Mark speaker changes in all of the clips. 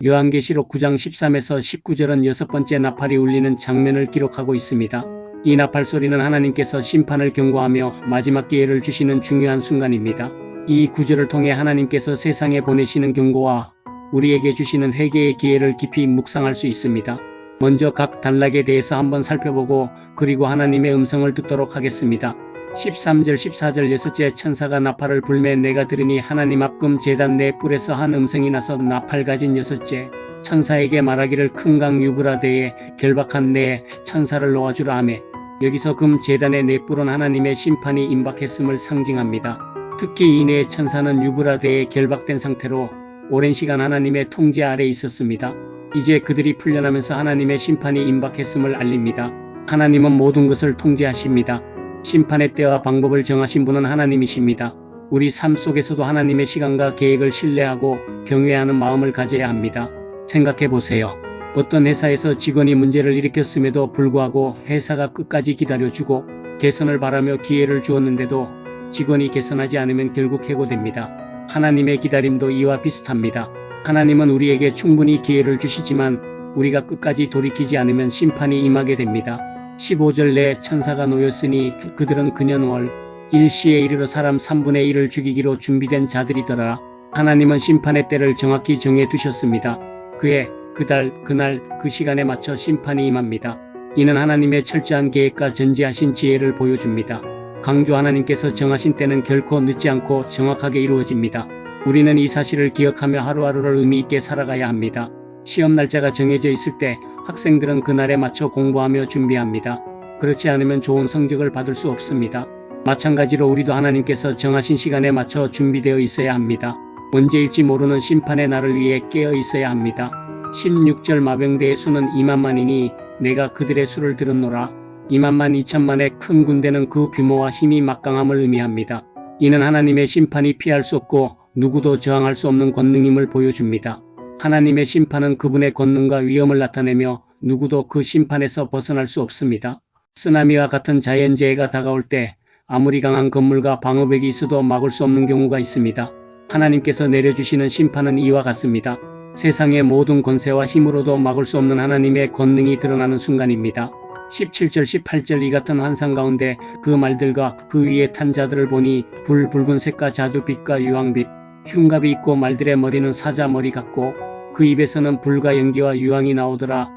Speaker 1: 요한계시록 9장 13에서 19절은 6번째 나팔이 울리는 장면을 기록하고 있습니다. 이 나팔 소리는 하나님께서 심판을 경고하며 마지막 기회를 주시는 중요한 순간입니다. 이 구절을 통해 하나님께서 세상에 보내시는 경고와 우리에게 주시는 회개의 기회를 깊이 묵상할 수 있습니다. 먼저 각 단락에 대해서 한번 살펴보고 그리고 하나님의 음성을 듣도록 하겠습니다. 13절 14절 여섯째 천사가 나팔을 불매 내가 들으니 하나님 앞 금 제단 네 뿔에서 한 음성이 나서 나팔 가진 여섯째 천사에게 말하기를 큰 강 유브라데에 결박한 네 천사를 놓아주라 하매 여기서 금 제단의 네 뿔은 하나님의 심판이 임박했음을 상징합니다. 특히 이 네 천사는 유브라데에 결박된 상태로 오랜 시간 하나님의 통제 아래 있었습니다. 이제 그들이 풀려나면서 하나님의 심판이 임박했음을 알립니다. 하나님은 모든 것을 통제하십니다. 심판의 때와 방법을 정하신 분은 하나님이십니다. 우리 삶 속에서도 하나님의 시간과 계획을 신뢰하고 경외하는 마음을 가져야 합니다. 생각해 보세요. 어떤 회사에서 직원이 문제를 일으켰음에도 불구하고 회사가 끝까지 기다려주고 개선을 바라며 기회를 주었는데도 직원이 개선하지 않으면 결국 해고됩니다. 하나님의 기다림도 이와 비슷합니다. 하나님은 우리에게 충분히 기회를 주시지만 우리가 끝까지 돌이키지 않으면 심판이 임하게 됩니다. 15절 내 천사가 놓였으니 그들은 그년월 일시에 이르러 사람 3분의 1을 죽이기로 준비된 자들이더라. 하나님은 심판의 때를 정확히 정해 두셨습니다. 그해, 그달, 그날, 그 시간에 맞춰 심판이 임합니다. 이는 하나님의 철저한 계획과 전지하신 지혜를 보여줍니다. 강조 하나님께서 정하신 때는 결코 늦지 않고 정확하게 이루어집니다. 우리는 이 사실을 기억하며 하루하루를 의미 있게 살아가야 합니다. 시험 날짜가 정해져 있을 때 학생들은 그날에 맞춰 공부하며 준비합니다. 그렇지 않으면 좋은 성적을 받을 수 없습니다. 마찬가지로 우리도 하나님께서 정하신 시간에 맞춰 준비되어 있어야 합니다. 언제일지 모르는 심판의 날을 위해 깨어 있어야 합니다. 16절 마병대의 수는 2만만이니 내가 그들의 수를 들었노라. 2만만 2천만의 큰 군대는 그 규모와 힘이 막강함을 의미합니다. 이는 하나님의 심판이 피할 수 없고 누구도 저항할 수 없는 권능임을 보여줍니다. 하나님의 심판은 그분의 권능과 위엄을 나타내며 누구도 그 심판에서 벗어날 수 없습니다. 쓰나미와 같은 자연재해가 다가올 때 아무리 강한 건물과 방어벽이 있어도 막을 수 없는 경우가 있습니다. 하나님께서 내려주시는 심판은 이와 같습니다. 세상의 모든 권세와 힘으로도 막을 수 없는 하나님의 권능이 드러나는 순간입니다. 17절 18절 이 같은 환상 가운데 그 말들과 그 위에 탄 자들을 보니 붉은색과 자주빛과 유황빛 흉갑이 있고 말들의 머리는 사자 머리 같고 그 입에서는 불과 연기와 유황이 나오더라.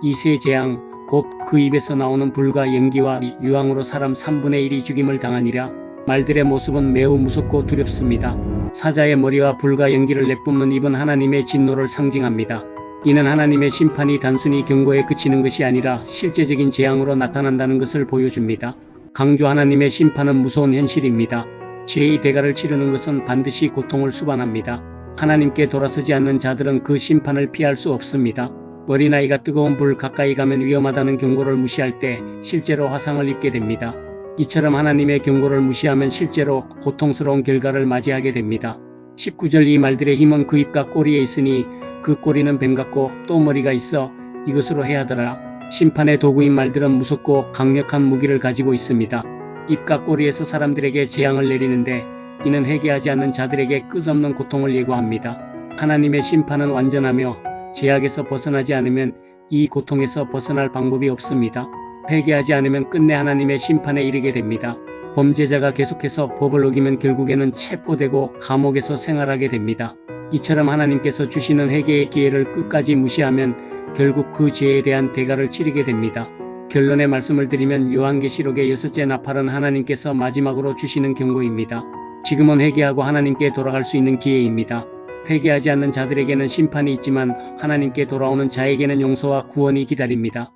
Speaker 1: 이 세 재앙 곧 그 입에서 나오는 불과 연기와 유황으로 사람 3분의 1이 죽임을 당하니라. 말들의 모습은 매우 무섭고 두렵습니다. 사자의 머리와 불과 연기를 내뿜는 입은 하나님의 진노를 상징합니다. 이는 하나님의 심판이 단순히 경고에 그치는 것이 아니라 실제적인 재앙으로 나타난다는 것을 보여줍니다. 강조 하나님의 심판은 무서운 현실입니다. 죄의 대가를 치르는 것은 반드시 고통을 수반합니다. 하나님께 돌아서지 않는 자들은 그 심판을 피할 수 없습니다. 어린아이가 뜨거운 불 가까이 가면 위험하다는 경고를 무시할 때 실제로 화상을 입게 됩니다. 이처럼 하나님의 경고를 무시하면 실제로 고통스러운 결과를 맞이하게 됩니다. 19절 이 말들의 힘은 그 입과 꼬리에 있으니 그 꼬리는 뱀 같고 또 머리가 있어 이것으로 해하더라. 심판의 도구인 말들은 무섭고 강력한 무기를 가지고 있습니다. 입과 꼬리에서 사람들에게 재앙을 내리는데 이는 회개하지 않는 자들에게 끝없는 고통을 예고합니다. 하나님의 심판은 완전하며 죄악에서 벗어나지 않으면 이 고통에서 벗어날 방법이 없습니다. 회개하지 않으면 끝내 하나님의 심판에 이르게 됩니다. 범죄자가 계속해서 법을 어기면 결국에는 체포되고 감옥에서 생활하게 됩니다. 이처럼 하나님께서 주시는 회개의 기회를 끝까지 무시하면 결국 그 죄에 대한 대가를 치르게 됩니다. 결론의 말씀을 드리면 요한계시록의 6째 나팔은 하나님께서 마지막으로 주시는 경고입니다. 지금은 회개하고 하나님께 돌아갈 수 있는 기회입니다. 회개하지 않는 자들에게는 심판이 있지만 하나님께 돌아오는 자에게는 용서와 구원이 기다립니다.